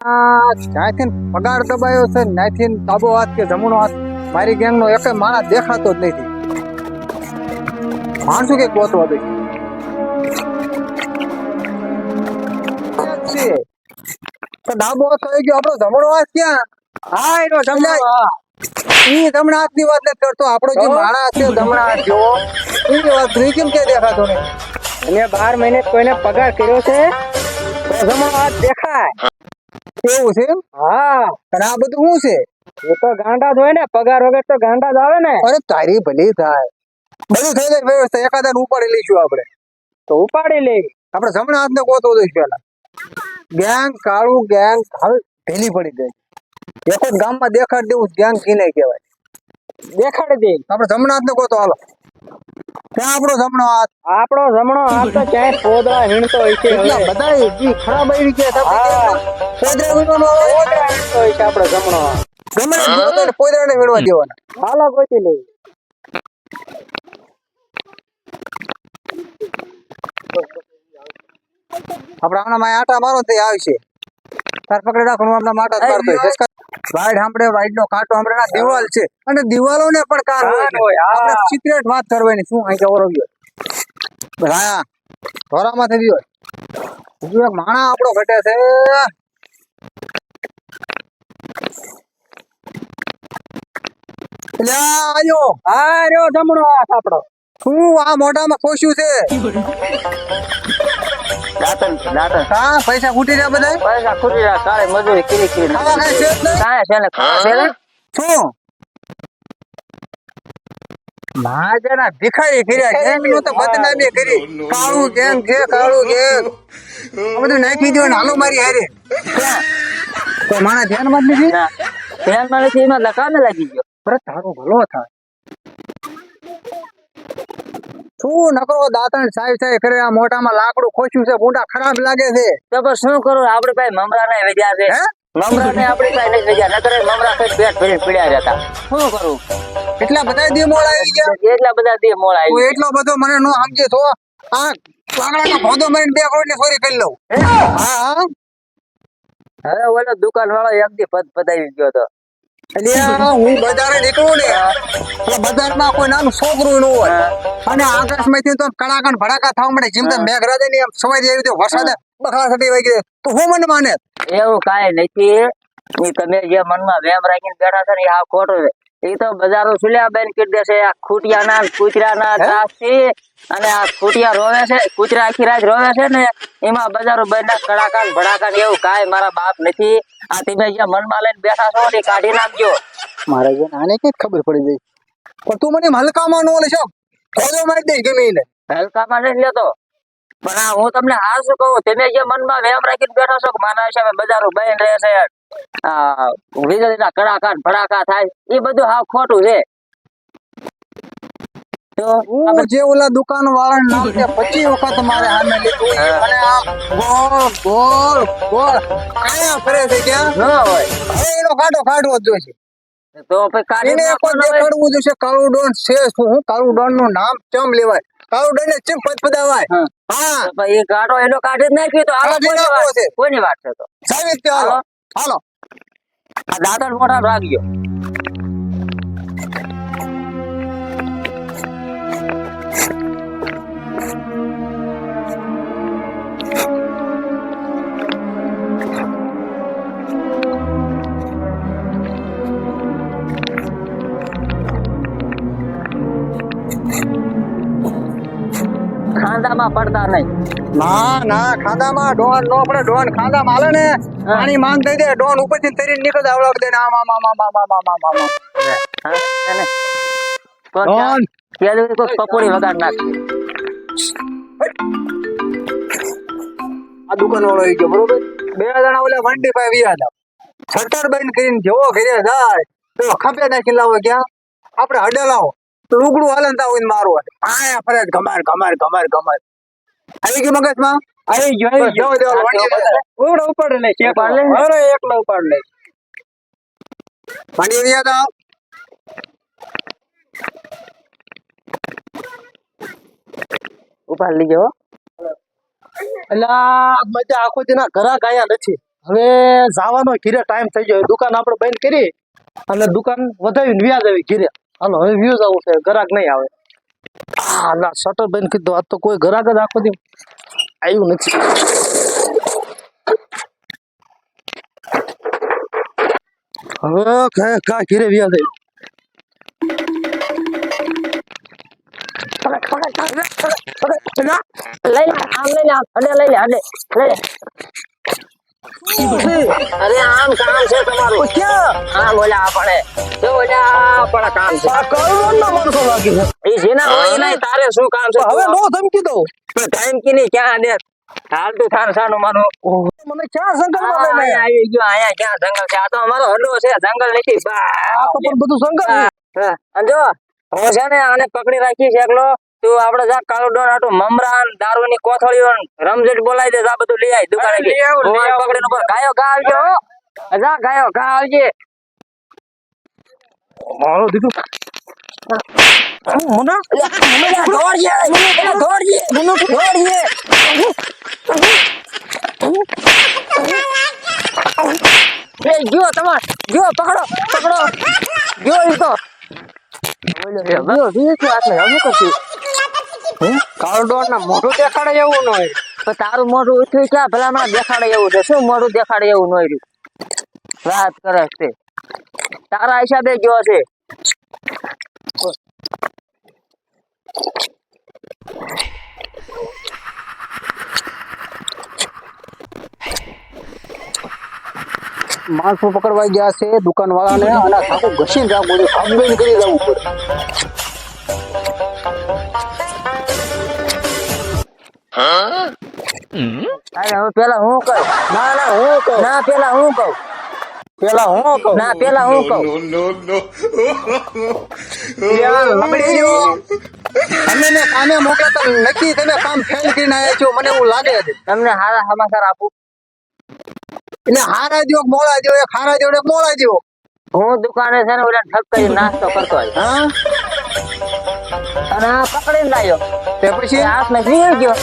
ત્યાંથી પગાર દબાયો છે, ત્યાંથી ડાબો હાથ કે જમણો હાથ મારી ગેંગ નો એક માણસ દેખાતો જ નથી. માણસું કે ગોતવા દે તો ડાબો હાથ થઈ ગયો, આપણો જમણો હાથ ક્યાં? હા એનો જમણો ઈ જમણા હાથ ની વાત નથી કરતો, આપણો જે માણસ છે જમણા હાથ જેવો એની વાત કરી. કેમ કે દેખાતો નહીં? અને 12 મહિને કોઈને પગાર કર્યો છે તો જમણો હાથ દેખાય. એવું છે? હા, અને આ બધું શું છે? એ તો ગાંડા જ હોય ને, પગાર વગર તો ગાંડા જ આવે ને. અરે તારી ભલી થાય, બધું થઈ જાય વ્યવસ્થા, એકાદા ઉપાડી લઈશું આપણે. તો ઉપાડી લે. આપણે જમણા હાથ ને ગોતવો દઈશ પેલા. ગેંગ કાળું ગેંગ હવે ઢીલી પડી ગઈ. એક જ ગામમાં દેખાડ દેવું ગેંગ કીને કહેવાય. દેખાડી દે. આપણે જમણા હાથ ને ગોતો હાલો. ક્યાં આપણો જમણો હાથ? આપણો જમણો હાથ તો ક્યાંય પોદળા વીણતો હોય છે. એટલા બધા જી ખરાબ આવી ગયા છે. પોદરા વીણવાનો આવે. પોદળા વીણતો હોય છે આપણો જમણો હાથ. ગમે તે ગોતો ને પોદરાને વીણવા દેવાના. હાલો ગોતી લે. આપણે આમના આટા મારો તે આવશે. તાર પકડી રાખવાનું આપણા માટા જ મારતો હોય. વાઈડ સાંભળે, વાઈડ નો કાંટો સાંભળે, આ દિવાલ છે અને દિવાલો ને પણ કાર હોય. આપણે સિક્રેટ વાત કરવાની શું અહીં ઓરો ગયો હા ધોરામાં થઈ ગયો. બીજો એક માણા આપણો ઘટે છે. આયો હા રહ્યો જમણો હાથ આપણો. શું આ મોઢામાં ખોશ્યું છે? દાતન દાતન. હા પૈસા ખૂટી રહ્યા બધા. પૈસા ખૂટી રહ્યા, કાળે મજૂરી કરી કરી. ખાવા કાંઈ છે જ નહીં. કાંઈ છે ને, ખાવા છે ને. શું મહાજના ભિખારી કર્યા, ગેંગ નું તો બદનામી કરી. કાળું ગેંગ છે, કાળું ગેંગ. આ બધું નાખી દો ને હાલો મારી હારે. તો મારા ધ્યાનમાં જ નથી. ના, ધ્યાનમાં નથી, એમાં લકામે લાગી ગયો. અરે તારો ભલો થાય. શું નકરો દાંતણ સાય સાય કરે, આ મોઢામાં લાકડું ખોચ્યું છે, બુંડા ખરાબ લાગે છે. તો પણ શું કરું, આપડે પાસે મમરા ને વેજ્યા છે. હે? મમરા ને આપડી પાસે નહીં વેજ્યા, નકર એ મમરા કઈ પેટ ભરીને પીડ્યા રહેતા. શું કરું? એટલા બધા દી મોળ આવી ગયા. એટલા બધા દે મોળ તું આવી. એટલો બધો મને નો સમજે તો આ પાગડાનો ભોંદો મારીને 2 કરોડની ચોરી કરી લઉં. હા હા હવે ઓલો દુકાન વાળો એક દી પદ પદાવી ગયો તો. અલ્યા હું બજારે નીકળું ને એટલે બજારમાં કોઈ નાનું છોકરું ન હોય અને આકાશમાંથી તો કડાકા ને ભડાકા થવા મળે. જેમ તો મેઘરાજાની એમ સવારી આવી તો વરસાદ બખડા થતી વહી ગઈ તો હું મને માને? એવું કાંઈ નથી. ઈ તમે જે મનમાં વેમ રાખીને બેઠા છો ને એ આ ખોટું છે. એ તો બજારો સુલ્યા બેન કરી દેશે. આ ખૂટિયાના કૂતરાના ત્રાસથી અને આ ખૂટિયા રોવે છે, કૂતરા આખી રાત રોવે છે ને એમાં બજારો બંધ કડાકા ને ભડાકા ને એવું કાંઈ મારા બાપ નથી. આ તમે જે મનમાં લઈને બેઠા છો એ કાઢી નાખજો. મારે જે આને કઈ ખબર પડી ગઈ પણ તું મને હલકામાં નો લેશો ખોજો મારી દઈશ ગમે એને. હલકામાં નથી લેતો, પણ આ હું તમને હાલ શું કહું, તમે જે મનમાં વેમ રાખીને બેઠા છો કે મારા હિસાબે બજારો બંધ રહે છે, આ વીજળીના કડાકા ને ભડાકા થાય, એ બધું હાવ ખોટું છે. તો હું જે ઓલા દુકાન વાળા નામ છે 25 વખત મારે સામે લીધું ઈ મને આ ગોળ ગોળ ગોળ આયા ફરે છે ક્યાં ન હોય હવે એનો કાંટો કાઢવો જ જોઈએ. તો પછી કાઢી એને એક નાખવાનો હોય. દેખાડવું જોઈશે કાળું ડોન છે શું. હું કાળું ડોન નું નામ ચમ લેવાય? કાળું ડોન ને ચમ પદપદાવાય. હા તો પછી એ કાઢો એનો કાઢી જ નાખ્યો તો હાલો, કાઢી નાખવો છે. કોઈની વાત છે તો સાવિત હાલો હાલો આ દાદા મોઢા રાખજો. ખાંદામાં પડતા નહીં. ના ના ખાંદામાં ડોન નો પડે. ડોન ખાંદામાં હાલે ને પાણી માંગ દઈ દે ડોન ઉપરથી તરીને નીકળ આવડક દે ને આમ આમ આમ આમ આમ આમ આમ આમ આમ. હા, એને ડોન કોઈ પકોડી વગાડ નાખી. આ દુકાન વાળો આવી ગયો બરોબર. 2 જણા ઓલા વંડી પાસે વ્યા હતા. શટર બંધ કરીને જેવો ઘરે જાય તો ખપે નાખી લાવો ક્યાં આપણે હડે લાવો લુગડું હાલતા હોય ને મારવા આયા ફરે ઘમાર ઘમાર ઘમાર ઘમાર આવી ગયું મગજમાં. આવી ગયો આવી ગયો. ઉડ ઉપાડ લે ચેક ઉપાડ લે. અરે એકલો ઉપાડ લે વંડી વ્યા હતા. ઉપાડ લીજો. એટલે મજા આખો દિન ઘરા ગાયા નથી. હવે જવાનો ઘીરે ટાઈમ થઈ ગયો દુકાન આપણે બંધ કરી અને દુકાન વધાવીને વ્યાજ આવી ઘીરે હાલો હવે વ્યુઝ આવું છે ગ્રાહક નહીં આવે ના શટર બંધ કરી દો આજ તો કોઈ ગ્રાહક જ આખો દી આવ્યું નથી હવે કા ઘીરે વ્યાજ આવ્યું લઈ લે આમ લઈ લે અડે લઈ લે અડે લઈ લે અરે આમ કામ છે તમારું ક્યાં હા બોલ્યા આપણે જો બોલ્યા આપણે કામ છે આ કરોડનો માણસો લાગે છે એ જેના હોય નહીં તારે શું કામ છે હવે નો ધમકી દો ટાઈમ કી નહીં ક્યાં દે હાલ તું થાન સાનું માનું ઓહો, મને ક્યાં સંકલ્પ લઈને અહીંયા આવી ગયો અહીંયા ક્યાં જંગલ છે આ તો અમારો હડો છે જંગલ નથી આ તો પણ બધું સંકલ્પ છે. અને જો હું છે ને આને પકડી રાખીશ એકલો તું આપડે જા કાળો ડોન આટું મમરાન દારૂની કોથળીઓ રમઝટ બોલાવી દે આ બધું લઈ આવી દુકાને પકડીને ઉપર ગાયો ઘા આવજો હો. જા ગાયો ઘા આવજે મારો દીકરો મને દોડજે દોડજે જો તમાર જો પકડો પકડો જો ઈ તો કાળો ડોર ના મોઢું દેખાડે એવું ન હોય. તો તારું મોઢું ઉઠ્યું ક્યાં ભલા માં દેખાડે એવું છે શું મોઢું દેખાડે એવું ન રહ્યું વાત કરે છે તારા હિસાબે જો છે માણસો પકડવાઈ ગયા છે દુકાન વાળાને અને આખું ઘસીને રાખવું છે કાબુ કરી જવું પડે. અરે હવે પેલા હું કહું ના હું કહું ના પેલા હું કહું પેલા હું કહું ના પેલા હું કહું લબડી રહ્યો. અમે ને કામે મોકલ્યા તો નક્કી તમે કામ ફેલ કરીને આવ્યા છો મને એવું લાગે છે. તમને સારા સમાચાર આપું એટલે હારા દ્યો કે મોળા દ્યો એક હારા દ્યો ને એક મોળા દ્યો. હું દુકાને છે ને ઓલા ઠપ કરી નાસ્તો કરતો હોય હા અને આ પકડીને લાવ્યો તે પછી હાથ ને ગયો